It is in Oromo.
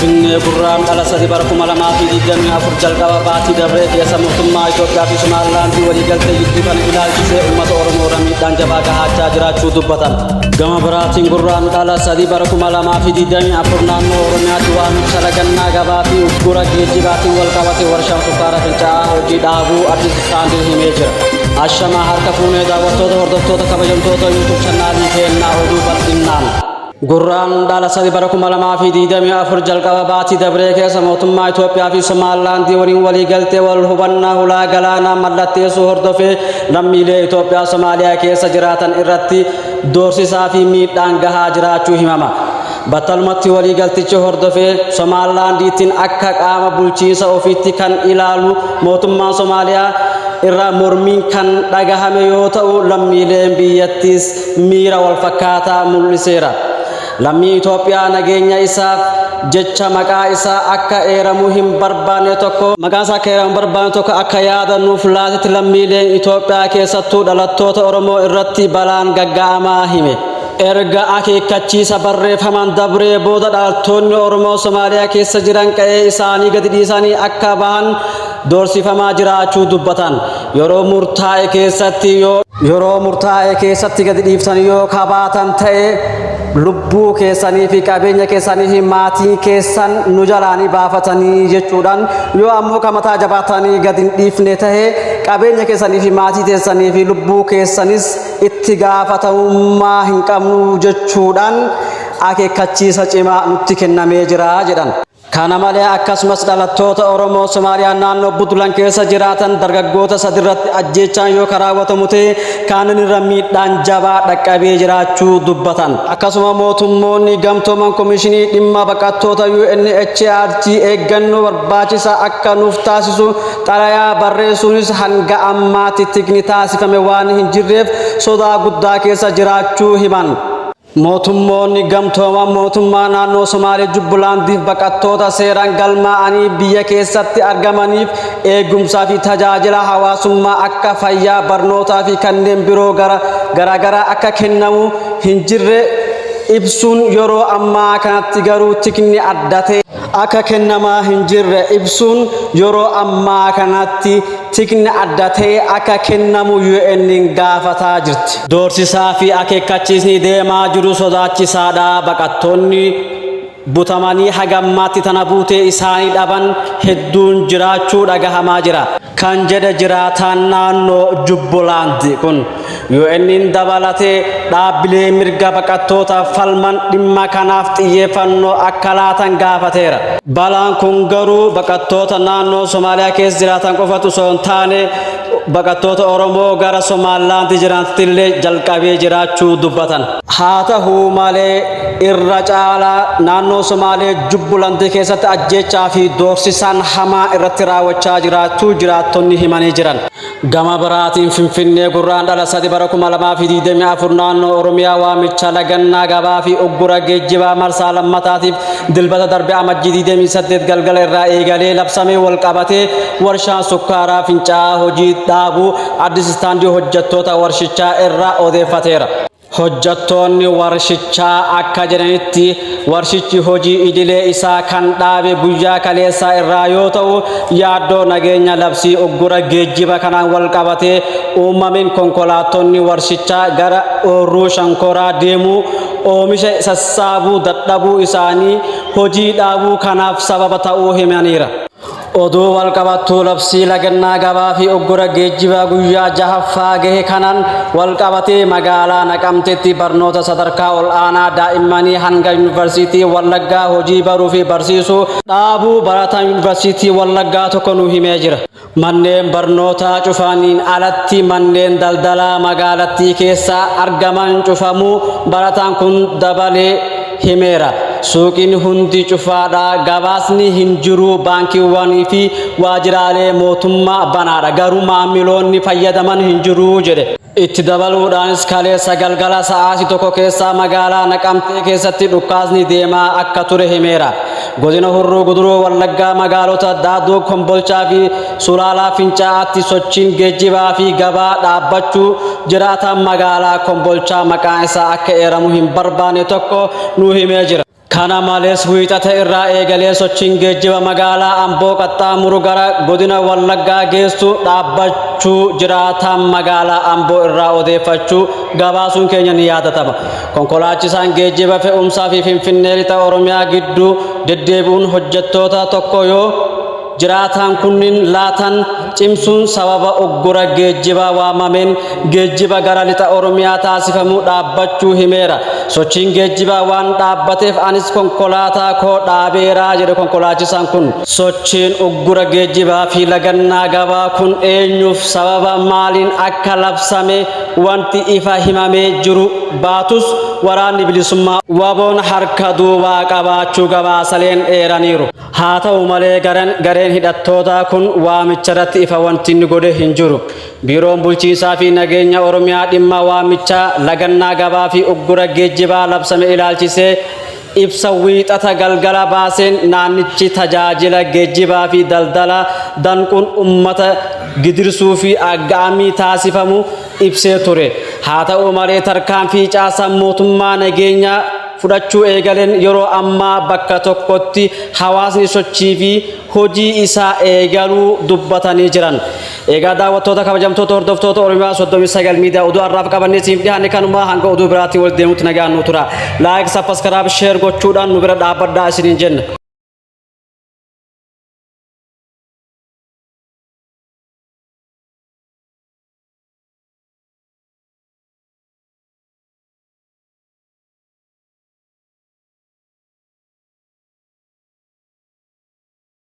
finfinnee gurraan dhala sadii bara 2024 jalqaba baatii dabree keessa mootummaa Itoophiyaa fi Somaalilaandii waliigaltee gidduu kana ilaalchisee uummata Oromoo miidhaan jabaa gahaachaa jiraachuu dubbatan. Gama biraatiin gurraan dhala sadii bara 2024 naannoo Oromiyaatti waamicha lagannaa gabaa fi uggura geejjibaatiin wal qabatee warshaan sukkaara fincaa'aa hojii dhaabuu Addis Istaandii himee jira. Ashama harka fuunee daawwattoota hordoftoota kabajamtoota YouTube chaanaalii keenyaa oduu bal'innaan. Gurraan dhala sadii bara 2024 jalqaba baatii dabree keessa mootummaa Itoophiyaa fi Somaalilaandii waliin waliigaltee wal hubannaa hulaa galaanaa mallatteessuu hordofee lammiilee Itoophiyaa Somaaliyaa keessa jiraatan irratti doorsisaa fi miidhaan gahaa jiraachuu himama. Battalumatti waliigaltichi hordofee Somaalilaandiitiin akka qaama bulchiinsa ofiitti kan ilaalu mootummaan Somaaliyaa irraa mormiin kan dhagahame yoo ta'u lammiileen biyyattiis miira wal fakkaataa mul'iseera. Lammii Itoophiyaa nageenya isaaf jecha maqaa isaa akka eeramu hin barbaanne tokko akka yaadannuuf laatitti lammiileen Itoophiyaa keessattuu dhalattoota Oromoo irratti balaan gagga'amaa hime. Erga akeekkachiisa barreeffamaan dabree booda dhalattoonni Oromoo Somaaliyaa keessa jiran qe'ee isaanii gadi dhiisanii akka bahan doorsifamaa jiraachuu dubbatan. Yeroo murtaa'e keessatti gadi dhiiftanii yoo kabaatan ta'e lubbuu keessanii fi qabeenya keessanii fi maatii keessan nu jalaanii baafatanii jechuudhaan yoo ammoo kamataa jabaatanii gadi hin dhiifne ta'e qabeenya keessanii fi maatii keessanii fi lubbuu keessanis itti gaafatamummaa hin qabnu jechuudhaan akeekkachiisa cimaa nutti kennamee jira jedhan. Kana malee akkasumas dhalattoota Oromoo Somaaliyaa naannoo Butulan keessa jiraatan dargaggoota sadirratti ajjeechaan yoo raawwatamu ta'e kaaniin irra miidhaan jabaa dhaqqabee jiraachuu dubbatan. Akkasuma mootummoonni gamtooman komishinii dhimma baqattoota UNHCR eeggannoo barbaachisaa akka nuuf taasisu xalayaa barreessuunis hanga ammaatti tikni taasifame waan hin jirreef sodaa guddaa keessa jiraachuu himan. Mootummoonni gamtooman mootummaa naannoo Somaalee Jubbulaandiif baqattoota seeraan galmaa'anii biyya keessatti argamaniif eegumsaa fi tajaajila hawaasummaa akka fayyaa barnootaa fi kanneen biroo garaagaraa akka kennamu hin jirre ibsuun yeroo ammaa kanatti garuu tikni addatee akka kennamaa hin jirre ibsuun yeroo ammaa kanatti tikni addatee akka kennamu UN gaafataa jirti. Doorsisaa fi akeekkachiisni deemaa jiru sodaachisaadha. Baqattoonni butamanii hagammaatti tana buutee isaanii dhaban hedduun jiraachuu dhagahamaa jira. Kan jedhe jiraataan naannoo Jubbulaandi kun UN dabalatee dhaabbilee mirga baqattootaaf falman dhimma kanaaf xiyyeeffannoo akka laatan gaafateera. Balaan kun garuu baqattoota naannoo Somaaliyaa keessa jiraatan qofatu osoo hin taane baqattoota Oromoo gara Somaalilaandii jiraanillee jalqabee jiraachuu dubbatan. Haa ta'uu malee irra caalaa naannoo Somaalee Jubbulaandii keessatti ajjeechaa fi doorsisaan hamaa irratti raawwachaa jiraattonni himanii jiran. Gama biraatiin Finfinnee gurraan dhala sadii bara 2024 naannoo Oromiyaa waamicha lagannaa gabaa fi uggura geejjibaa marsaa lammataatiif dilbata darbe amajjii 28 galgala irraa eegalee labsamee wal qabatee warshaan sukkaaraa fincaa'aa hojii dhaabuu Addis Istaandii hojjettoota warshichaa irraa odeeffateera. Hojjettoonni warshichaa akka jedhanitti warshichi hojii idilee isaa kan dhaabe guyyaa kaleessaa irraa yoo ta'u yaaddoo nageenya labsii uggura geejjiba kanaan wal qabatee uumameen konkolaattonni warshichaa gara oorruu shankoraa deemuu oomisha sassaabuu dadhabuu isaanii hojii dhaabuu kanaaf sababa ta'uu himaniira. Oduu wal qabattuu labsii lagannaa gabaa fi uggura geejjibaa guyyaa jahaffaa gahe kanaan wal qabatee magaalaa Naqamteetti barnoota sadarkaa ol aanaa daa'immanii hanga yuunivarsiitii Wallaggaa hojii baruu fi barsiisuu dhaabuu barataan yuunivarsiitii Wallaggaa tokko nu himee jira. Manneen barnootaa cufaniin alatti manneen daldalaa magaalattii keessa argaman cufamuu barataan kun dabalee himeera. Suuqiin hundi cufaadha. Gabaasni hin jiru. Baankiiwwanii fi waajjiraalee mootummaa banaadha. Garuu maamiloonni fayyadaman hin jiru jedhe. Itti dabaluudhaanis kaleessa galgala sa'aatii tokko keessaa magaalaa Naqamtee keessatti dhukaasni deemaa akka ture himeera. Godina Horroo Guduroo Wallaggaa magaalota Daadoo Kombolchaa fi Sulaalaa Fincaa'aatti sochiin geejjibaa fi gabaa dhaabbachuu jiraataan magaalaa Kombolchaa maqaan isaa akka eeramu hin barbaanne tokko nu himee jira. Kana malees wiixata irraa eegalee sochiin geejjiba magaalaa Amboo qaxxaamuru gara godina Wallaggaa geessu dhaabbachuu jiraataan magaalaa Amboo irraa odeeffachuu gabaasuun keenya ni yaadatama. Konkolaachisaan geejjiba fe'umsaa fi Finfinnee lixa Oromiyaa gidduu deddeebi'uun hojjettoota tokko yoo jiraataan kunniin laatan cimsuun sababa oggura geejjiba waamameen geejjiba gara lixa Oromiyaa taasifamuu dhaabbachuu himeera. Sochiin geejjiba waan dhaabbateef anis konkolaataa koo dhaabeeraa jedhe konkolaachisaan kun. Sochiin oggura geejjibaa fi lagannaa gabaa kun eenyuuf sababa maaliin akka labsame wanti ifa himamee jiru baatus waraanni bilisummaa waboon harka duubaa qabaachuu gabaasaleen eeraniiru. Haa ta'u malee gareen hidhattoota kun waamicha irratti ifa wanti inni godhe hin jiru. Biiroon bulchiinsaa fi nageenya Oromiyaa dhimma waamicha lagannaa gabaa fi oggura geejjibaa labsame ilaalchisee ibsa wiixata galgala baaseen naannichi tajaajila geejjibaa fi daldala danquun ummata gidirsuu fi aggaamii taasifamu ibsee ture. Haa ta'u malee tarkaanfii caasaa mootummaa nageenya fudhachuu eegaleen yeroo ammaa bakka tokkotti hawaasni sochii fi hojii isaa eegaluu dubbatanii jiran. Egaa daawwattoota kabajamtoota hordoftoota Oromiyaa 39 miidiyaa oduu har'aaf qabannee siif dhiyaanne kanuma hanga oduu biraatti wal deemuutti nagaan nu tura. Laayik, sabskiraayib, sheer gochuudhaan nu bira dhaabbadhaa isiniin jenna.